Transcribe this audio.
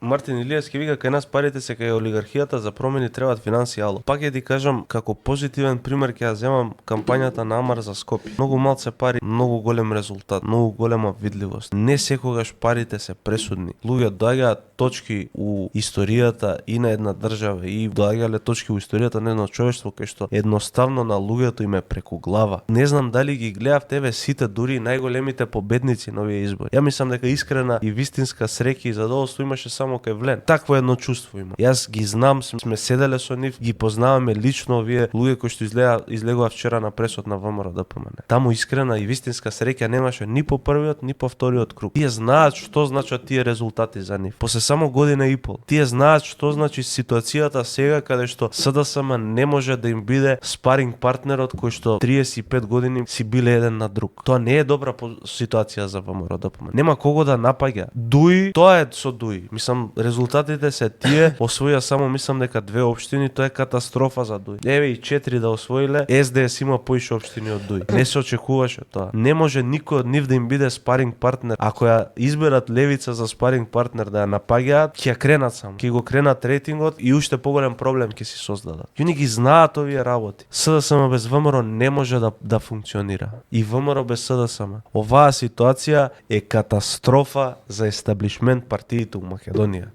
Мартин Илиевски вика кај нас парите се кај олигархијата, за промени требаат финансии, ало. Пак ќе ти кажам како позитивен пример ќе ја земам кампањата на Амар за Скопје. Многу малце пари, многу голем резултат, многу голема видливост. Не секогаш парите се пресудни. Луѓе доаѓаат точки у историјата и на една држава и доаѓале точки у историјата на едно човештво кај што едноставно на луѓето им е преку глава. Не знам дали ги гледав тебе сите, дури најголемите победници на овие избори. Ја мислам дека искрена и вистинска среќа и задоволство имаше само кај Влен. Такво едно чувство има. Јас ги знам, сме седеле со нив, ги познаваме лично овие луѓе кои што излегува вчера на пресот на ВМРО ДПМН. Таму искрена и вистинска среќа немаше ни по првиот ни по вториот круг. Тие знаат што значат тие резултати за нив. После само година и пол. Тие знаат што значи ситуацијата сега каде што СДСМ не може да им биде спаринг партнерот кој што 35 години си биле еден на друг. Тоа не е добра ситуација за ВМРО ДПМН. Нема кого да напаѓа. Дуи, тоа е со Дуи. Мислам, резултатите се тие, освоја само мислам дека 2 општини, тоа е катастрофа за Дуи. Еве и 4 да освоиле, СДС има поише општини од Дуи. Не се очекуваше тоа. Не може никој од нив да им биде спаринг партнер. Ако ја изберат Левица за спаринг партнер да ја напаѓаат, ќе ја кренат само. Ќе го кренат рейтингот и уште поголем проблем ќе си создадат. Јуни ги знаат овие работи. СДСМ без ВМРО не може да функционира. И ВМРО без СДСМ. Оваа ситуација е катастрофа за естаблишмент партиите у Македонија.